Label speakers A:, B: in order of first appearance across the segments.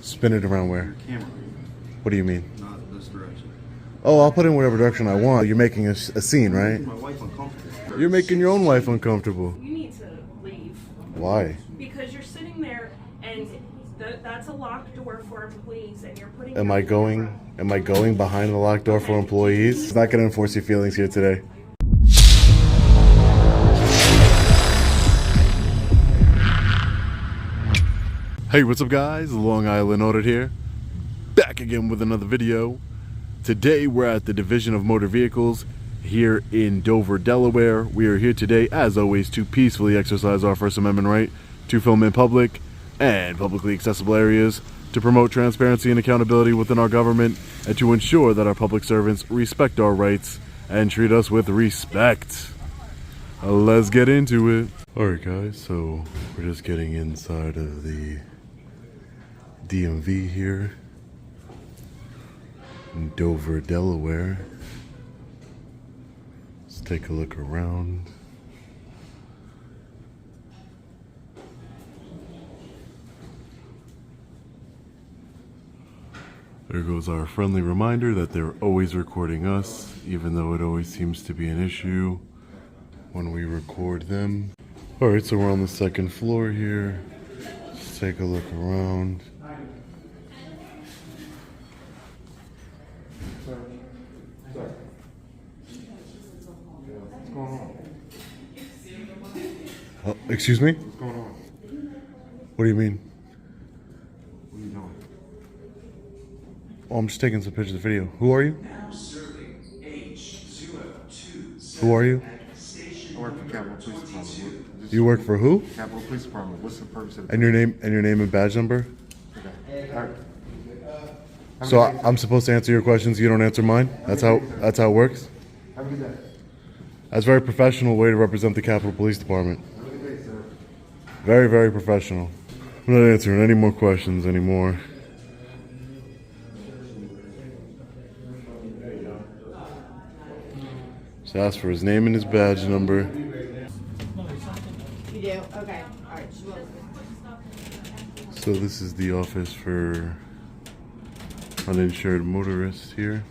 A: Spin it around where?
B: Camera.
A: What do you mean?
B: Not this direction.
A: Oh, I'll put it in whatever direction I want. You're making a scene, right?
B: My wife uncomfortable.
A: You're making your own wife uncomfortable.
C: You need to leave.
A: Why?
C: Because you're sitting there and that's a locked door for employees and you're putting...
A: Am I going behind the locked door for employees? It's not going to enforce your feelings here today. Hey, what's up guys? Long Island Audit here. Back again with another video. Today we're at the Division of Motor Vehicles here in Dover, Delaware. We are here today, as always, to peacefully exercise our First Amendment right to film in public and publicly accessible areas, to promote transparency and accountability within our government, and to ensure that our public servants respect our rights and treat us with respect. Let's get into it. Alright guys, so we're just getting inside of the DMV here in Dover, Delaware. Let's take a look around. There goes our friendly reminder that they're always recording us, even though it always seems to be an issue when we record them. Alright, so we're on the second floor here. Let's take a look around.
B: What's going on?
A: Oh, excuse me?
B: What's going on?
A: What do you mean?
B: What are you doing?
A: Oh, I'm just taking some pictures of the video. Who are you? Who are you?
B: I work for Capitol Police Department.
A: You work for who?
B: Capitol Police Department. What's the purpose of
A: And your name and badge number?
B: Okay. All right.
A: So I'm supposed to answer your questions, you don't answer mine? That's how it works?
B: Have a good day.
A: That's a very professional way to represent the Capitol Police Department.
B: Have a good day, sir.
A: Very, very professional. I'm not answering any more questions anymore. Just ask for his name and his badge number.
D: You do? Okay. All right.
A: So this is the office for uninsured motorists here.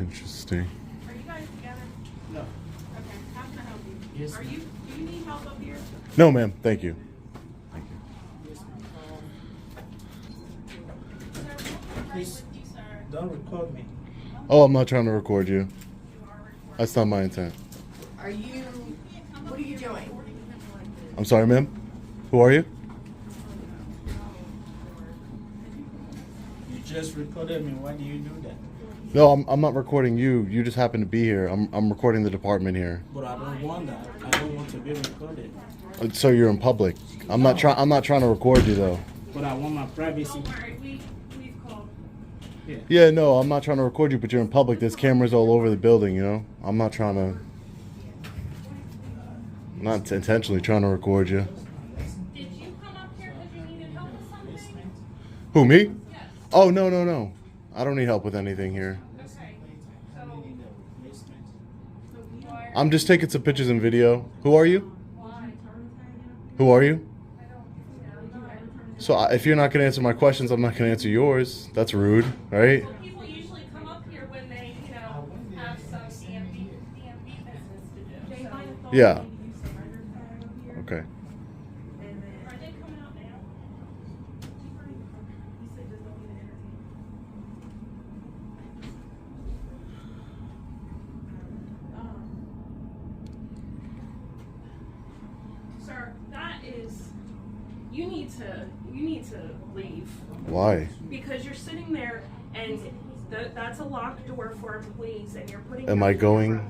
A: Interesting.
C: Are you guys together?
D: No.
C: Okay. How can I help you?
D: Yes.
C: Do you need help up here?
A: No, ma'am. Thank you. Thank you.
D: Please don't record me.
A: Oh, I'm not trying to record you. That's not my intent.
D: Are you? What are you doing?
A: I'm sorry, ma'am. Who are you?
D: You just recorded me. Why do you do that?
A: No, I'm not recording you. You just happen to be here. I'm recording the department here.
D: But I don't want that. I don't want to be recorded.
A: So you're in public. I'm not trying to record you though.
D: But I want my privacy.
C: Don't worry. We've called.
A: Yeah, no, I'm not trying to record you, but you're in public. There's cameras all over the building, you know? I'm not intentionally trying to record you.
C: Did you come up here because you needed help with something?
A: Who, me?
C: Yes.
A: Oh, no. I don't need help with anything here.
C: Okay. So why
A: I'm just taking some pictures and video. Who are you?
C: why?
A: Who are you?
C: I don't know.
A: So if you're not going to answer my questions, I'm not going to answer yours. That's rude, right?
C: Well, people usually come up here when they, have some DMV business to do. So.
A: Yeah. Okay.
C: Are they coming out now? Sir, that is, you need to leave.
A: Why?
C: Because you're sitting there and that's a locked door for employees and you're putting...
A: Am I going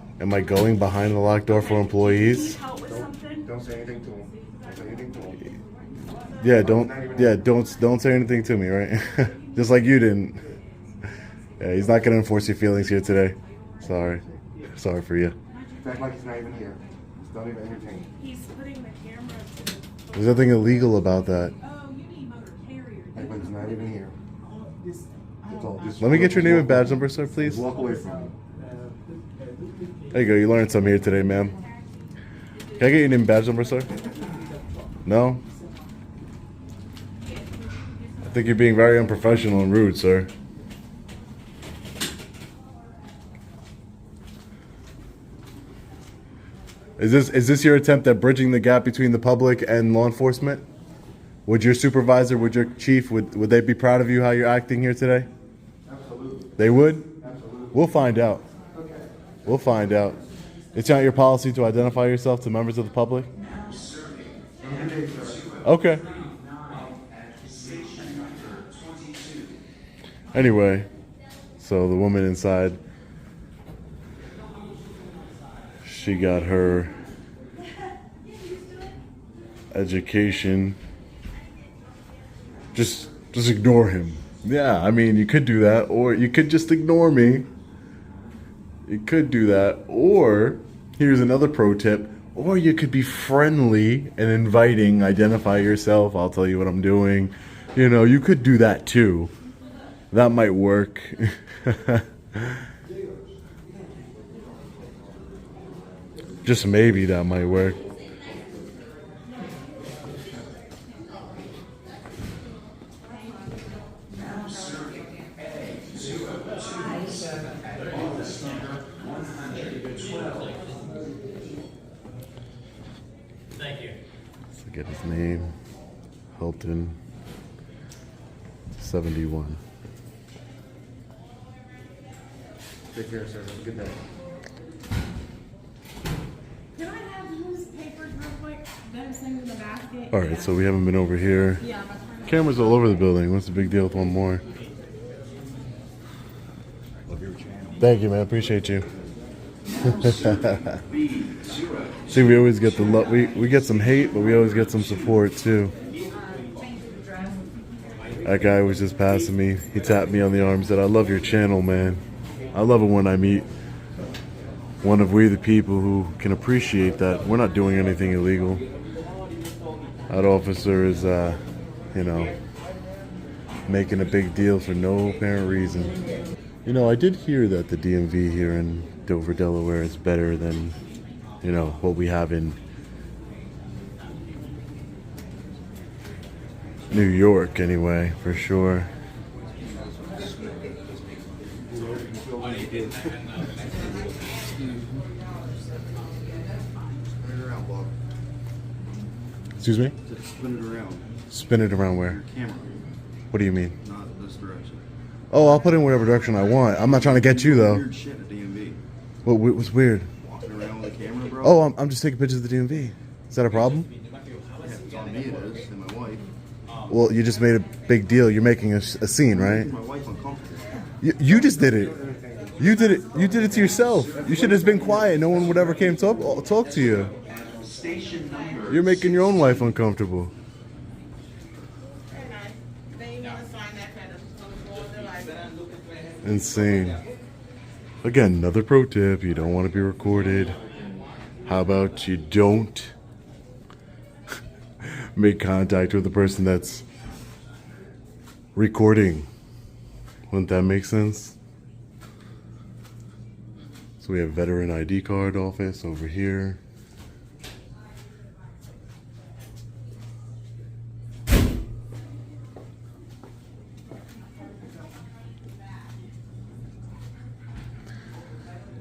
A: behind the locked door for
C: Need
A: employees?
C: help with something?
B: Don't say anything to him. Don't say anything to him.
A: Don't say anything to me, right? Just like you didn't. Yeah, he's not gonna enforce your feelings here today. Sorry for you.
B: Act like he's not even here. Just don't even entertain.
C: He's putting the camera to...
A: There's nothing illegal about that.
C: Oh, you need motor carrier.
B: Act like he's not even here. That's all. Just
A: Let me get your name and badge number, sir, please.
B: Just walk away from him.
A: There you go. You learned something here today, ma'am. Can I get your name and badge number, sir? No? think you're being very unprofessional and rude, sir. Is this your attempt at bridging the gap between the public and law enforcement? Would your supervisor, would your chief, would they be proud of you how you're acting here today?
B: Absolutely.
A: They would?
B: Absolutely.
A: We'll find out.
B: Okay.
A: We'll find out. It's not your policy to identify yourself to members of the public? Okay. Anyway, so the woman inside, she got her education. Just ignore him. Yeah, I mean, you could do that, or you could just ignore me. You could do that, or here's another pro tip, or you could be friendly and inviting, identify yourself, I'll tell you what I'm doing. You know, you could do that too. That might work. Just maybe that might work.
E: Thank you.
A: Let's get his name. Hilton 71.
B: Take care, sir. Have a good day.
C: Can I have loose papers real quick? Those things in the basket?
A: Alright, so we haven't been over here.
C: Yeah, I'm trying to.
A: Cameras all over the building. What's the big deal with one more?
B: Love your channel.
A: Thank you, man. Appreciate you. See, we always get the love. We get some hate, but we always get some support too. That guy was just passing me. He tapped me on the arm, said, "I love your channel, man. I love it when I meet one of we the people who can appreciate that we're not doing anything illegal." That officer is, you know, making a big deal for no apparent reason. You know, I did hear that the DMV here in Dover, Delaware is better than, you know, what we have in New York anyway, for sure. Excuse me?
B: Spin it around.
A: Spin it around where?
B: Camera.
A: What do you mean?
B: Not this direction.
A: Oh, I'll put it in whatever direction I want. I'm not trying to get you though.
B: Weird shit at DMV.
A: What's weird?
B: Walking around with a camera, bro.
A: Oh, I'm just taking pictures of the DMV. Is that a problem?
B: Yeah, it's on me, it is, and my wife.
A: Well, you just made a big deal. You're making a scene, right?
B: Making my wife uncomfortable.
A: You just did it. You did it. You did it to yourself. You should have just been quiet. No one would ever came talk to you.
B: Station number.
A: You're making your own wife uncomfortable. Insane. Again, another pro tip. You don't want to be recorded. How about you don't make contact with the person that's recording? Wouldn't that make sense? So we have veteran ID card office over here.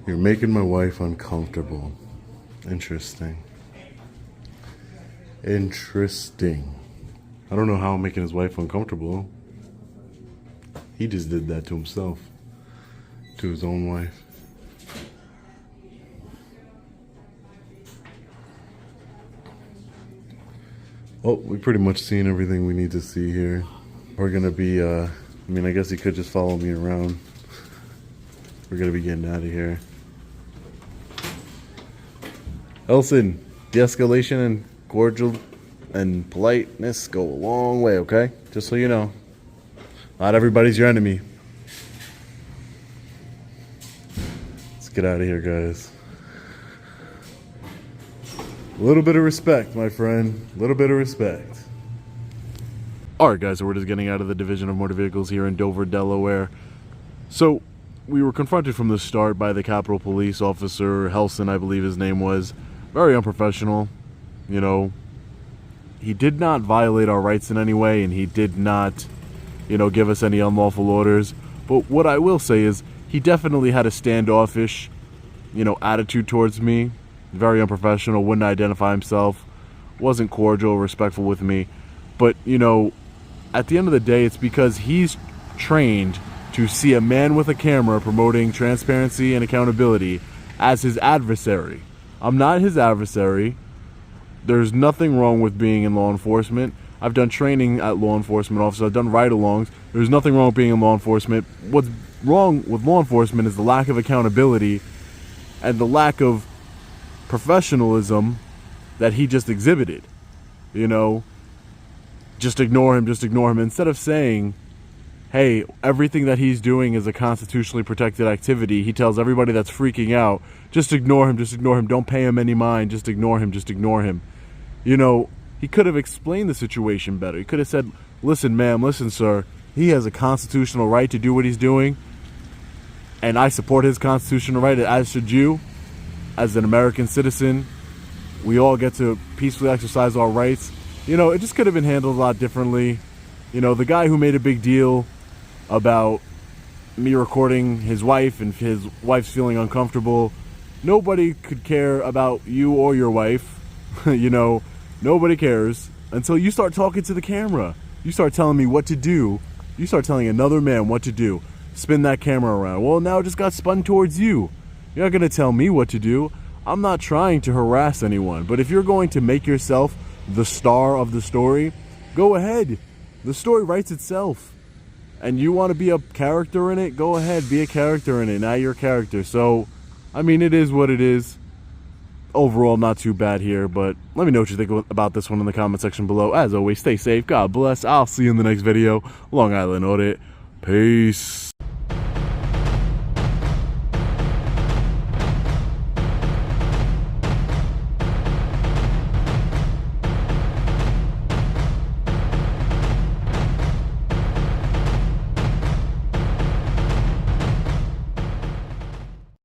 A: You're making my wife uncomfortable. Interesting. Interesting. I don't know how I'm making his wife uncomfortable. He just did that to himself. To his own wife. Well, we've pretty much seen everything we need to see here. We're gonna be, I mean, I guess he could just follow me around. We're gonna be getting out of here. Elson, de-escalation and cordial and politeness go a long way, okay? Just so you know. Not everybody's your enemy. Let's get out of here, guys. A little bit of respect, my friend. A little bit of respect. Alright, guys, so we're just getting out of the Division of Motor Vehicles here in Dover, Delaware. So, we were confronted from the start by the Capitol Police Officer, Helson, I believe his name was. Very unprofessional. You know, he did not violate our rights in any way, and he did not give us any unlawful orders. But what I will say is he definitely had a standoffish, attitude towards me. Very unprofessional, wouldn't identify himself, wasn't cordial, respectful with me. But, at the end of the day, it's because he's trained to see a man with a camera promoting transparency and accountability as his adversary. I'm not his adversary. There's nothing wrong with being in law enforcement. I've done training at law enforcement officers. I've done ride-alongs. There's nothing wrong with being in law enforcement. What's wrong with law enforcement is the lack of accountability and the lack of professionalism that he just exhibited. Just ignore him. Instead of saying, hey, everything that he's doing is a constitutionally protected activity, he tells everybody that's freaking out, just ignore him, don't pay him any mind, just ignore him. He could have explained the situation better. He could have said, listen, ma'am, listen, sir, he has a constitutional right to do what he's doing, and I support his constitutional right, as should you. As an American citizen, we all get to peacefully exercise our rights. It just could have been handled a lot differently. The guy who made a big deal about me recording his wife and his wife's feeling uncomfortable, nobody could care about you or your wife. Nobody cares until you start talking to the camera. You start telling me what to do. You start telling another man what to do. Spin that camera around. Well, now it just got spun towards you. You're not going to tell me what to do. I'm not trying to harass anyone. But if you're going to make yourself the star of the story, go ahead. The story writes itself. And you want to be a character in it? Go ahead, be a character in it. Now you're a character. So, it is what it is. Overall, not too bad here. But let me know what you think about this one in the comment section below. As always, stay safe. God bless. I'll see you in the next video. Long Island Audit. Peace.